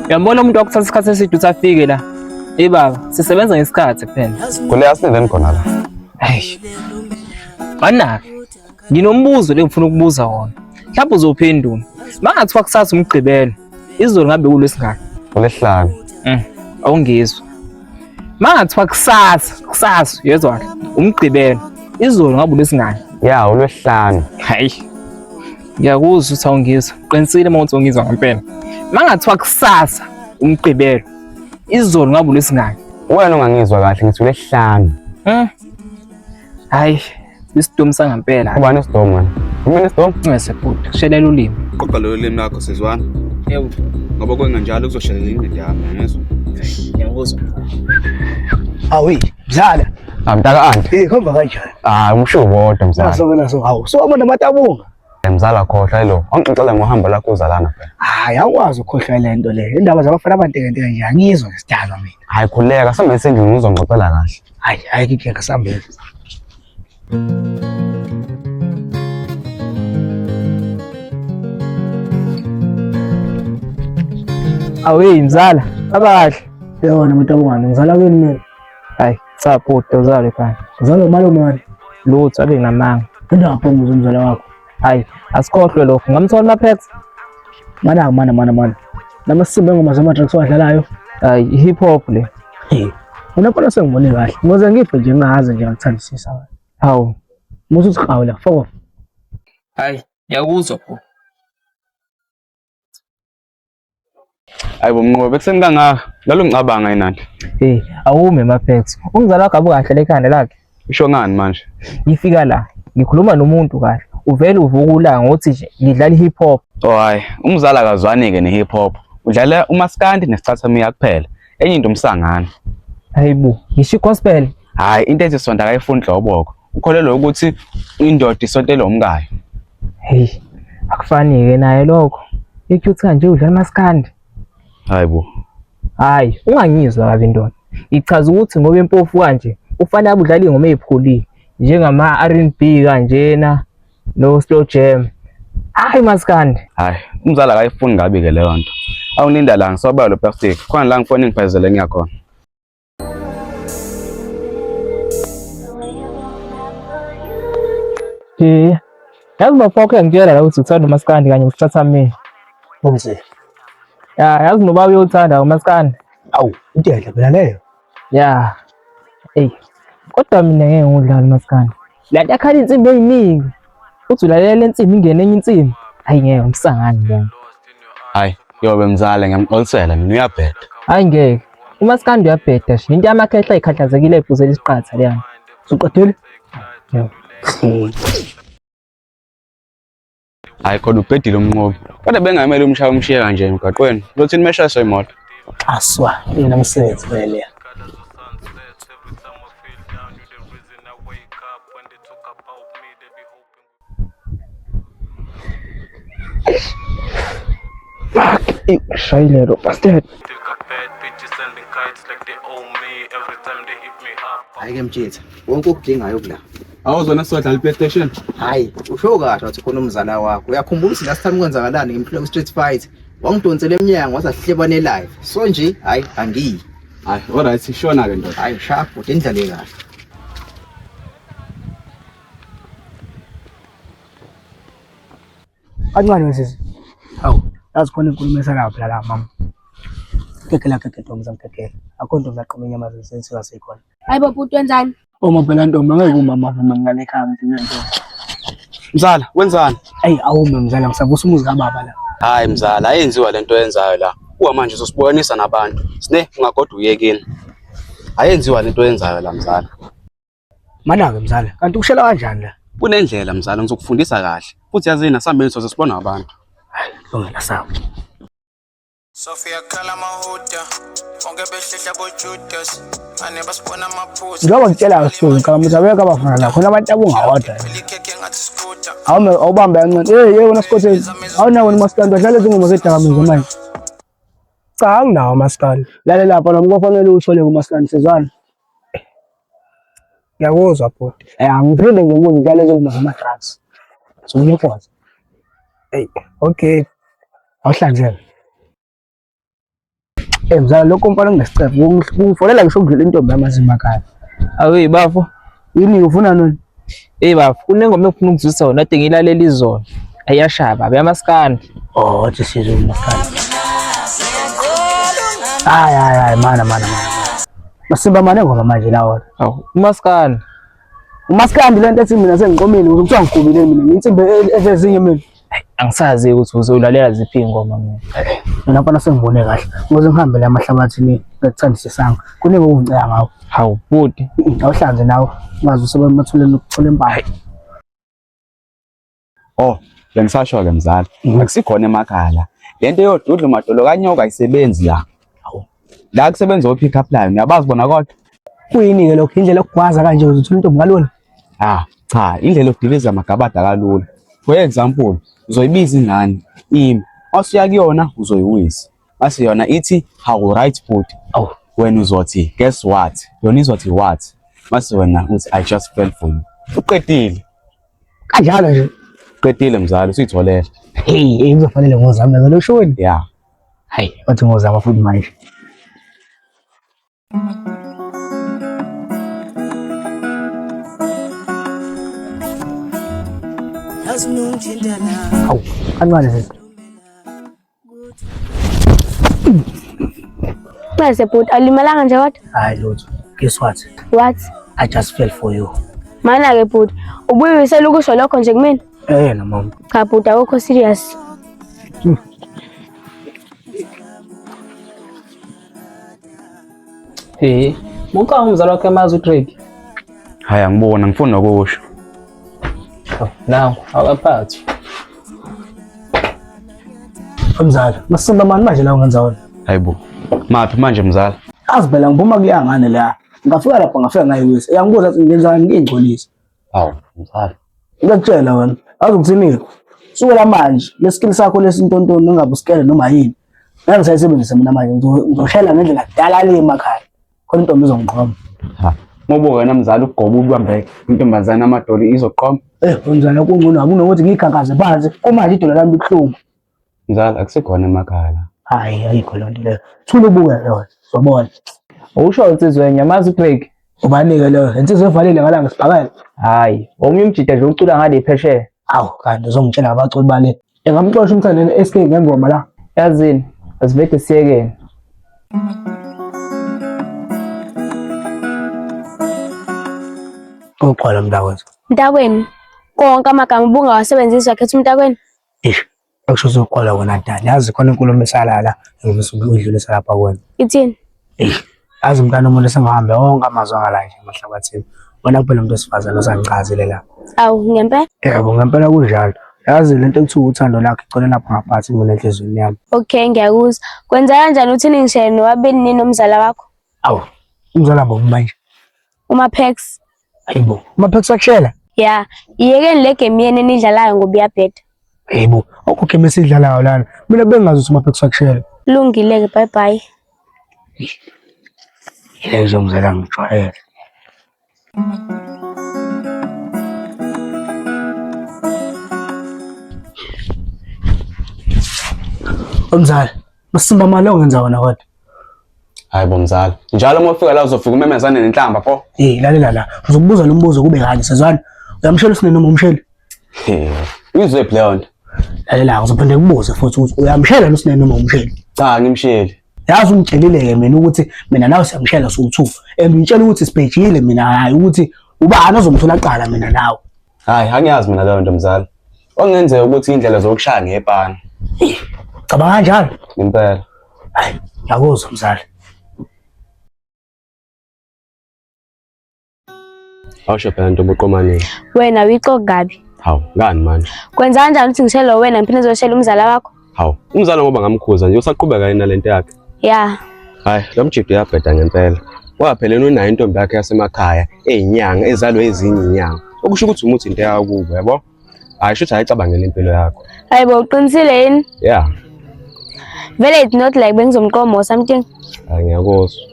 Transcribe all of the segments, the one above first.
Uyambona umuntu wakuthatha isikhathi eside usafike la. Baba, sisebenza ngesikhathi kuphela. Kule yasinendeni khona la. Hayi. Bana, nginombuzo lengifuna ukubuza wona. Mhlawumbe uzophendula. Mangathiwa kusasa umgqibelo, izolo ngabe kulesingaka? Kulesihlanu. Awungizwa. Mangathiwa kusasa, yezwa umgqibelo, izolo ngabe kulesingaka? Ya, ulwesihlanu. Hayi. Ngiyakuzwa ukuthi awungizwa. Qinisile mawuthi ungizwa ngempela. Mangathiwa kusasa umgqibelo, izolo ngabe kulesingaka? Wena ungangizwa kahle ngithi ulesihlanu. Hayi, isidomo sangempela. Ubani isidomo wena? Mina isidomo? Ngesebhuti, kushelela ulimi. Qoqa lo limi lakho sizwana. Yebo. Ngoba kwenganjalo kuzoshelela ingqondo yami, ngezwa. Ngiyakuzwa. Awi, Mzala. Mtaka anti. Khomba kanjani? Umsho bodwa mzala. Naso hawu. So abona matabunga. Mzala khohlwa lo. Angixoxela ngohamba lakho uzalana phela. Hayi, awukwazi ukukhohlwa lento le. Indaba zabafana abanteke nje angizwa ngesidalwa mina. Hayi khuleka, sambe sendlini ngizongixoxela kahle. Hayi kike ngisambele. Awe Mzala, abahle. Yona matabunga, ngizala kweni mina. Hayi, sapota uzale phana. Ngizala malume wami. Lutho abe namanga. Indaba umuzi umzala wakho. Hayi, asikhohlwe lokho. Ngamthola Mapex. Mana. Namasimbe ngoma zama-drugs wadlalayo. Hayi, hip hop le. Unapona sengibone kahle. Ngoze ngiphe nje ngingazi nje ngithandisisa. Hawu, musu usiqhawe la, foko. Hayi, ngiyakuzwa pho. Hayi bomnqobe bekuseni kangaka. Lalo ngicabanga yinani. Awume Mapex. Ungizala wakho abukahle lekhanda lakhe. Isho ngani manje? Ngifika la, ngikhuluma nomuntu kahle. Uvela uvuka ulanga ngothi nje ngidlala hip hop. Hayi, umzala akazwani ke ne-hip hop. Udlala umaskandi nesichathamia kuphela. Enye into umsangana. Hayibo, ngisho gospel. Hayi, into ethi sonto akayifuni Dloboko. Ukholelwa ukuthi indoda isontela umkayo. Hey, akufani ke naye lokho. Ekuthi kanje udlala maskandi. Hayibo. Hayi, ungangizwa kabi ndoda. Ichaza ukuthi ngoba empofu kanje ufanele udlala ingoma eziphulile njengama R&B kanjena no slow jam. Hayi maskandi. Hayi, umzala akayifuni ngabi ke leyo nto. Awuninda la ngisobala lo plastic. Khona la ngifone ngiphezele ngiyakhona. Yazi bafokhe ngitshela la ukuthi uthanda umaskandi kanye usithathamile. Umse. Yazi noba uyothanda umaskandi. Awu, intela phela leyo. Ya. Kodwa mina ngeke ngidlala umaskandi. La yakhala insimbi eziningi. Uthi ulalela insimbi ingene enye insimbi. Hayi ngeke umsangani bona. Hayi, yobe mzala ngiyamxolisela mina uyabheda. Hayi ngeke. Umaskandi uyabheda nje. Into yamakhehla ayikhathazekile ephuzela isiqatha leyana. Usuqathele? Yebo. Hayi kodwa ubhedile umnqobi. Kodwa bengamele umshaya umshiye kanje emgaqweni. Uzothini meshayisa imoto? Aswa, yena umsebenzi phela. Shayilero bastard. Hayi ke mtshitha, wonke okudingayo kula. Awuzona sodlala iPlayStation? Hayi, usho kahle wathi khona umzala wakho. Uyakhumbula ukuthi last time kwenzakalani ngemhloko Street Fight? Wangidonsela eminyango wasahlebane live. So nje, hayi angiyi. Hayi, alright sishona ke ndoda. Hayi sharp, uthi indlale kahle. Kancane wesisi. Hawu, yazi khona inkulumo esalapha la mama. Kekela ntombi zamkekela. Akho ntombi aqhuma inyama zesensiwa sekhona. Hayi baba wenzani? Uma phela ntombi angeke umama vuma ngane ekhaya mthini ntombi. Mzala, wenzani? Hayi awume mzala ngisavusa umuzi kababa la. Hayi mzala, ayenziwa lento oyenzayo la. Uwa manje uzosibonisa nabantu. Sine ungagodwa uyekini. Ayenziwa lento oyenzayo la mzala. Mana-ke mzala, kanti ukushela kanjani la? Kunendlela mzala ngizokufundisa kahle. Futhi yazi nasambeni sibona abantu. Hayi, lungela sawo. Sophia khala mahuda onke behlehla bo Judas ane basibona amaphuzu Njengoba ngitshela usuku ngikamuza beka abafana la khona abantu abungawadla. ikhekhe ngathi scooter Awume awubambe kancane. Yebo Scotteni. Awunawo umaskandi wadlala izingoma zedakamizwa manje. Cha anginawo umaskandi. Lalela lapha noma kufanele uthole umaskandi sezwana. Ngiyakuzwa bhuti. Angiphinde ngibuze njalo izingoma zama-drugs. Sokuyekwazi. Hey, okay. Awuhlanzele. Mzala lokho mfana nginesicefe. Kungifonela ngisho ukudlula intombi yamazima ekhaya. Awe bafo. Yini ufuna nini? Bafo, kunengoma engifuna ukuzwisa wona ade ngilalela izolo. Ayashaba, beyamaskandi. Oh, wathi sizwe umaskandi. Hayi mana. Masimba mane ngoma manje lawo. Awu, umaskandi. Umaskandi lento ethi mina sengiqomile ukuthiwa ngigubile mina. Insimbi ezinye mina. Angisazi ukuthi uzolalela ziphi ingoma mina. Mina mfana sengibone kahle. Ngoze ngihambe la mahlabathini ekuthandisisanga. Kuningi okungicela ngawo. Hawu bhuti, Awuhlanze nawe. Ungazi usebemathuleni ukuchola impahla. Oh, bengisasho ke mzala. Akusikhona emakhaya la. Lento yodudla madolo kanyoka ayisebenzi la. La kusebenza o-pick up line. Uyabazi bona kodwa? Kuyini ke lokho indlela yokugwaza kanje uzothola intombi kalula? Cha, indlela yokudiliza amagabada kalula. For example, uzoyibiza ingane, masuya kuyona uzoyiwisa. Mase yona ithi how right foot. Wena uzothi guess what? Yona izothi what? Mase wena uthi I just fell for you. Uqedile. Kanjalo nje. Uqedile mzala usitholela. Hey, kuzofanele ngozame ngalo shoni. Yeah. Hayi, wathi ngozama futhi manje. Awu, kancane nje. Mase bhuti alimalanga nje kodwa? Hayi lutho. Guess what? What? I just fell for you. Mana ke bhuti, ubuyisela ukusho lokho nje kumina? Na mama. Cha bhuti awukho serious. Muka umzala wakhe emazi uDrake. Haya ngibona ngifuna ukusho. Nawu, awaphathi. Mzala, masimba mani manje la ungenza wona? Hayibo. Maphi manje mzala? Azibhela ngibuma kuyangane la. Ngafika lapha ngafika ngayiwisa. Uyangibuza ukuthi ngenzani ngingcolisa. Hawu, mzala. Ngiyakutshela wena, azungithinike. Sukela manje, leskill sakho lesintontoni ungabe usikele noma yini. Ngisayisebenzisa mina manje ngizoshayela ngendlela kudala le emakhaya. Khona intombi izongiqoma. Ngoba wena mzala ugoba ubambe intombazana amadolo izoqoma. Mzala kungcono akunokuthi ngikhankaze phansi. Kumanje idolo lami libuhlungu. Mzala akusekhona emakhaya la. Hayi ayikho loo nto leyo. Thula ubuke leyo. Uzobona. Usho insizwe yamazi uDrake. Ubanike leyo. Insizwe evalile ngalanga sibhakela. Hayi, omunye umjida nje ucula ngale phesheya. Awu, kanti uzongitshela abaculi bale. Engamxosha umthandeni SK ngengoma la. Yazini, asivete siyekene. Uqala mntakwethu. Mntakweni, konke amagama ubungawasebenzisa khetha umntakweni? Akusho uzoqala wona dala. Yazi khona inkulumo esalala engivisa ukudlulisa lapha kuwena. Ithini? Yazi umntana umuntu esengahambe wonke amazwi angala nje emahlabathini. Wona kuphela umuntu wesifazane osangichazile la. Awu, ngempela? Yebo, ngempela kunjalo. Yazi lento ekuthiwa uthando lakho igcwele lapha ngaphansi mina enhliziyweni yami. Okay, ngiyakuzwa. Kwenza kanjani uthi ningishayele nowabeni nini umzala wakho? Awu, umzala mbo manje. UMapex. Hayibo, uMapex akushela? Ya, iyekeni le game yene enidlalayo ngoba iyabheda. Hayibo, okho mesidlalayo lana. Mina bengazi ukuthi uMapex akushela. Lungile ke, bye bye. Yezo mzala ngijwayele. Umzala, masimba mali ongenza wona kodwa. Hayibo mzala. Njalo uma ufika la uzofika umemezane nenhlamba pho. Lalela la. Uzokubuza lo mbuzo kube kanye sezwana. Uyamshela usine noma umsheli? Uyizwe Leon. Lalela uzophinde kubuze futhi ukuthi uyamshela usine noma umsheli? Cha ngimsheli. Yazi ungitshelile ke mina ukuthi mina nawe siyamshela so2. Ngitshela ukuthi sibhejile mina hayi ukuthi ubani ozomthola qala mina nawe. Hayi angiyazi mina leyo nto mzala. Okungenzeka ukuthi indlela zokushaya ngepana. Cabanga kanjalo? Impela. Hayi, yakuzwa mzala. Awusho phela ntombi uqomanile. Wena uyixoka kabi. Hawu, ngani manje? Kwenza kanjani ukuthi ngishelo wena ngiphinde ngizoshela umzala wakho? Hawu, umzala ngoba ngamkhuza nje usaqhubeka yena lento yakhe. Ya. Hayi, lo mjidi uyabheda ngempela. Waphela unayo intombi yakhe yasemakhaya ezinyanga ezalwe ezinye inyanga. Okusho ukuthi umuthi into yakho kubo, yabo? Hayi, shothi ayicabangela impilo yakho. Hayibo uqinisile yini? Yeah. Vele it's not like bengizomqoma or something. Hayi ngiyakuzwa.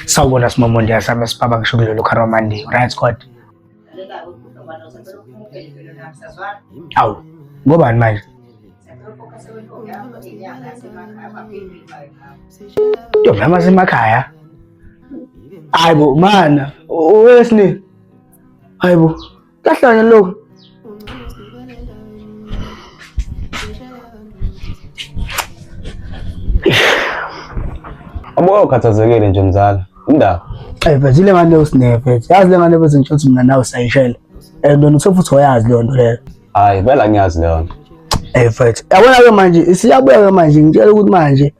Sawubona Simomondi yasami sibaba ngisho kulelo kharamandi. Right squad. Awu, ngobani manje? Ntombi yamasemakhaya. Hayibo mana, owesini. Hayibo, kahlanya lokho. Abo ukhathazekile nje mzala. Indaba. But ile ngane usinefethu. Yazi le ngane bese ngisho mina nawe sayishela. Wena usofuthi wayazi leyo nto leyo. Hayi, vela ngiyazi leyo nto. Mfethu. Yabona ke manje siyabuya ke manje ngitshela ukuthi manje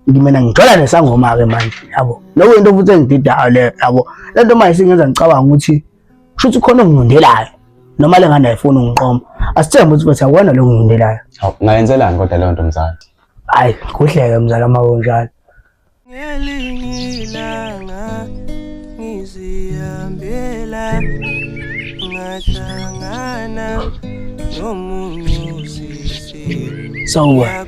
ngimena ngithola nesangoma ke manje yabo. Lokho into futhi engididayo le yabo. Lento manje singenza ngicabanga ukuthi kushuthi khona ongundelayo. Noma le ngane ayifuni ungiqoma. Asithembe ukuthi bathi akona lo ngundelayo. Hawu, ngayenzelani kodwa leyo nto mzala? Hayi, kuhleke mzala makonjalo. Ngelingilanga ngizihambela ngahlangana nomunyusisi. Sawubona.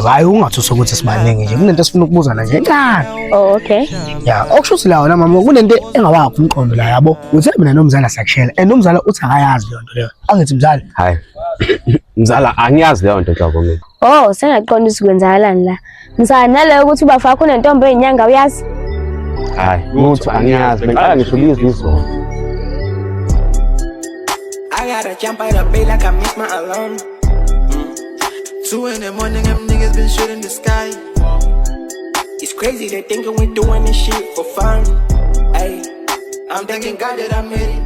Hayi ungathusa ukuthi sibaningi nje. Kunento esifuna ukubuzana nje encane. Oh, okay. Ya, okushuthi la wona mama kunento engawakho umqondo la yabo. Uthe mina nomzala sakushela. Nomzala uthi akayazi leyo nto leyo. Angithi mzala. Hayi. Mzala angiyazi leyo nto Jabu mina. Oh, sengaqonda ukwenzakalani la. Ngisanaleyo ukuthi ubafaka unentombi ezinyanga uyazi? Hayi, uthi angiyazi. Bengiqala ngisho izizwe. I gotta jump out of bed like I missed my alarm. 2 in the morning, them niggas been shooting the sky. It's crazy, they thinking we doing this shit for fun. Ay, I'm thanking God that I made it.